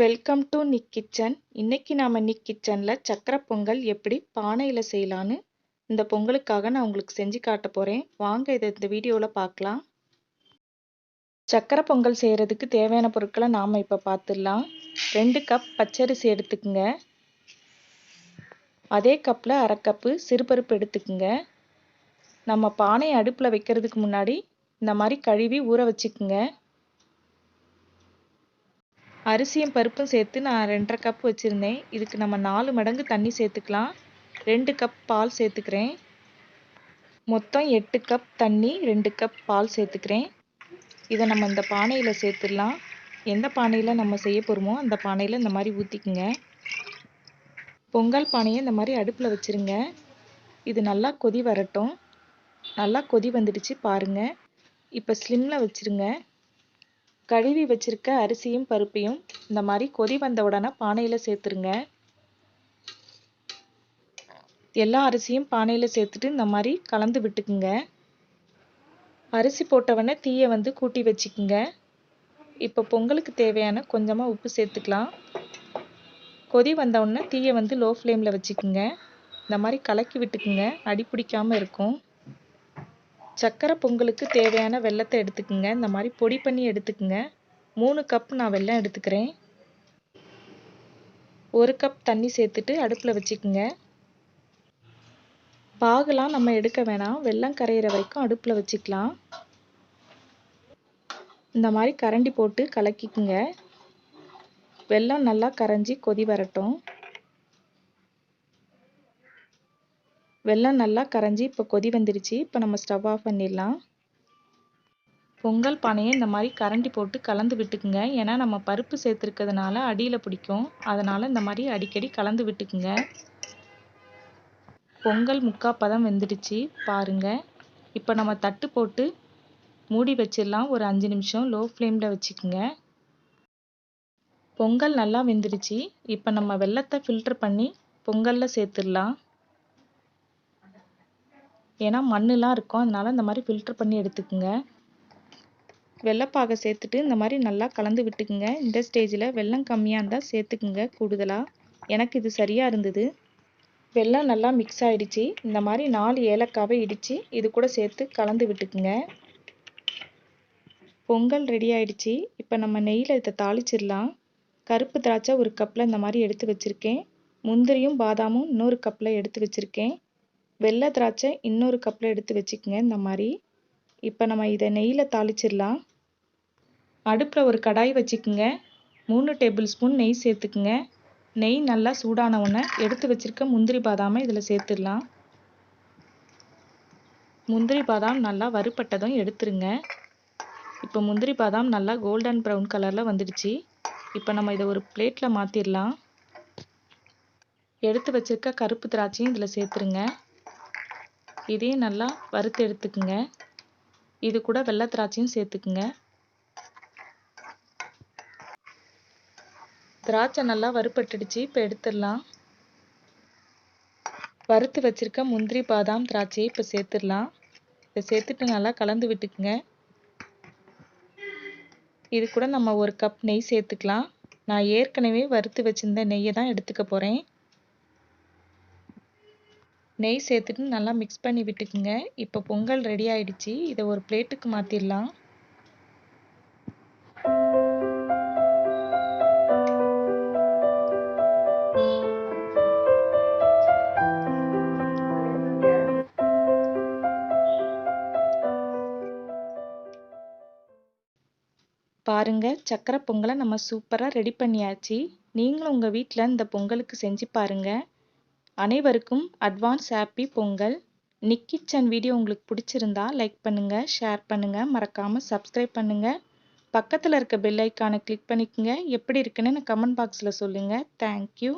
Welcome to Nick kitchen. இன்னைக்கு நாம நிக் கிச்சன்ல சக்கரை பொங்கல் எப்படி பானையில செய்யலான்னு இந்த பொங்கலுக்காக நான் உங்களுக்கு செஞ்சு காட்ட போறேன். வாங்க இதை இந்த வீடியோல பார்க்கலாம். சக்கரை பொங்கல் செய்யறதுக்கு தேவையான பொருட்களை நாம இப்ப பார்த்துடலாம். 2 கப் பச்சரிசி எடுத்துக்குங்க. அதே கப்ல 1/2 கப்பு சிறுபருப்பு எடுத்துக்குங்க. நம்ம பானையை அடுப்புல வைக்கிறதுக்கு முன்னாடி இந்த மாதிரி கழுவி ஊற வச்சுக்குங்க. அரிசியும் பருப்பும் சேர்த்து நான் 2/2 கப் வச்சுருந்தேன். இதுக்கு நம்ம 4 மடங்கு தண்ணி சேர்த்துக்கலாம். 2 கப் பால் சேர்த்துக்கிறேன். மொத்தம் 8 கப் தண்ணி, 2 கப் பால் சேர்த்துக்கிறேன். இதை நம்ம இந்த பானையில் சேர்த்துடலாம். எந்த பானையில் நம்ம செய்ய போகிறோமோ அந்த பானையில் இந்த மாதிரி ஊற்றிக்குங்க. பொங்கல் பானையை இந்த மாதிரி அடுப்பில் வச்சுருங்க. இது நல்லா கொதி வரட்டும். நல்லா கொதி வந்துடுச்சு பாருங்கள். இப்போ ஸ்லிம்மில் வச்சுருங்க. கழுவி வச்சிருக்க அரிசியும் பருப்பையும் இந்த மாதிரி கொதி வந்த உடனே பானையில் சேர்த்துருங்க. எல்லா அரிசியும் பானையில் சேர்த்துட்டு இந்த மாதிரி கலந்து விட்டுக்குங்க. அரிசி போட்டவொடனே தீயை கூட்டி வச்சுக்குங்க. இப்போ பொங்கலுக்கு தேவையான கொஞ்சமாக உப்பு சேர்த்துக்கலாம். கொதி வந்தவுடனே தீயை லோ ஃப்ளேமில் வச்சுக்குங்க. இந்த மாதிரி கலக்கி விட்டுக்குங்க. அடி பிடிக்காமல் இருக்கும். சக்கரை பொங்கலுக்கு தேவையான வெல்லத்தை எடுத்துக்குங்க. இந்த மாதிரி பொடி பண்ணி எடுத்துக்குங்க. 3 கப் நான் வெல்லம் எடுத்துக்கிறேன். 1 கப் தண்ணி சேர்த்துட்டு அடுப்பில் வச்சுக்குங்க. பாகுலாம் நம்ம எடுக்க வேணாம். வெல்லம் கரையிற வரைக்கும் அடுப்பில் வச்சுக்கலாம். இந்த மாதிரி கரண்டி போட்டு கலக்கிக்குங்க. வெல்லம் நல்லா கரைஞ்சி கொதி வரட்டும். வெல்லம் நல்லா கரைஞ்சி இப்போ கொதி வந்துடுச்சு. இப்போ நம்ம ஸ்டவ் ஆஃப் பண்ணிடலாம். பொங்கல் பானையை இந்த மாதிரி கரண்டி போட்டு கலந்து விட்டுக்குங்க. ஏன்னா நம்ம பருப்பு சேர்த்துருக்கிறதுனால அடியில் பிடிக்கும். அதனால் இந்த மாதிரி அடிக்கடி கலந்து விட்டுக்குங்க. பொங்கல் முக்கால் பதம் வெந்துடுச்சு பாருங்கள். இப்போ நம்ம தட்டு போட்டு மூடி வச்சிடலாம். ஒரு 5 நிமிஷம் லோ ஃப்ளேமில் வச்சுக்குங்க. பொங்கல் நல்லா வெந்துடுச்சு. இப்போ நம்ம வெல்லத்தை ஃபில்டர் பண்ணி பொங்கலில் சேர்த்துடலாம். ஏன்னா மண்ணெலாம் இருக்கும். அதனால் இந்த மாதிரி ஃபில்டர் பண்ணி எடுத்துக்குங்க. வெல்லப்பாகை சேர்த்துட்டு இந்த மாதிரி நல்லா கலந்து விட்டுக்குங்க. இந்த ஸ்டேஜில் வெல்லம் கம்மியாக இருந்தால் சேர்த்துக்குங்க கூடுதலாக. எனக்கு இது சரியாக இருந்தது. வெல்லம் நல்லா மிக்ஸ் ஆகிடுச்சு. இந்த மாதிரி 4 ஏலக்காவை இடித்து இது கூட சேர்த்து கலந்து விட்டுக்குங்க. பொங்கல் ரெடி ஆகிடுச்சு. இப்போ நம்ம நெய்யில் இதை தாளிச்சிடலாம். கருப்பு திராட்சை 1 கப்பில் இந்த மாதிரி எடுத்து வச்சுருக்கேன். முந்திரியும் பாதாமும் இன்னொரு கப்பில் எடுத்து வச்சுருக்கேன். வெள்ளை திராட்சை இன்னொரு கப்பில் எடுத்து வச்சுக்கோங்க. இந்த மாதிரி இப்போ நம்ம இதை நெய்யில் தாளிச்சிடலாம். அடுப்பில் ஒரு கடாய் வச்சுக்குங்க. 3 டேபிள் ஸ்பூன் நெய் சேர்த்துக்குங்க. நெய் நல்லா சூடான உடனே எடுத்து வச்சுருக்க முந்திரி பாதாமை இதில் சேர்த்துடலாம். முந்திரி பாதாம் நல்லா வறுபட்டதும் எடுத்துருங்க. இப்போ முந்திரி பாதாம் நல்லா கோல்டன் ப்ரௌன் கலரில் வந்துடுச்சு. இப்போ நம்ம இதை ஒரு பிளேட்டில் மாற்றிடலாம். எடுத்து வச்சுருக்க கருப்பு திராட்சையும் இதில் சேர்த்துருங்க. இதையும் நல்லா வறுத்து எடுத்துக்குங்க. இது கூட வெள்ளை திராட்சையும் சேர்த்துக்குங்க. திராட்சை நல்லா வறுபட்டுடுச்சு. இப்போ எடுத்துடலாம். வறுத்து வச்சிருக்க முந்திரி பாதாம் திராட்சையை இப்போ சேர்த்துடலாம். இதை சேர்த்துட்டு நல்லா கலந்து விட்டுக்குங்க. இது கூட நம்ம 1 கப் நெய் சேர்த்துக்கலாம். நான் ஏற்கனவே வறுத்து வச்சிருந்த நெய்யை தான் எடுத்துக்க போகிறேன். நெய் சேர்த்துட்டு நல்லா மிக்ஸ் பண்ணி விட்டுக்குங்க. இப்போ பொங்கல் ரெடி ஆயிடுச்சு. இதை ஒரு பிளேட்டுக்கு மாற்றிடலாம். பாருங்க, சக்கரை பொங்கலை நம்ம சூப்பராக ரெடி பண்ணியாச்சு. நீங்களும் உங்கள் வீட்டில் இந்த பொங்கலுக்கு செஞ்சு பாருங்க. அனைவருக்கும் அட்வான்ஸ் ஹாப்பி பொங்கல். நிக் கிச்சன் வீடியோ உங்களுக்கு பிடிச்சிருந்தா லைக் பண்ணுங்கள், ஷேர் பண்ணுங்கள், மறக்காமல் சப்ஸ்கிரைப் பண்ணுங்கள். பக்கத்தில் இருக்க பெல் ஐக்கானை கிளிக் பண்ணிக்கோங்க. எப்படி இருக்குன்னு கமெண்ட் பாக்ஸில் சொல்லுங்கள். தேங்க்யூ.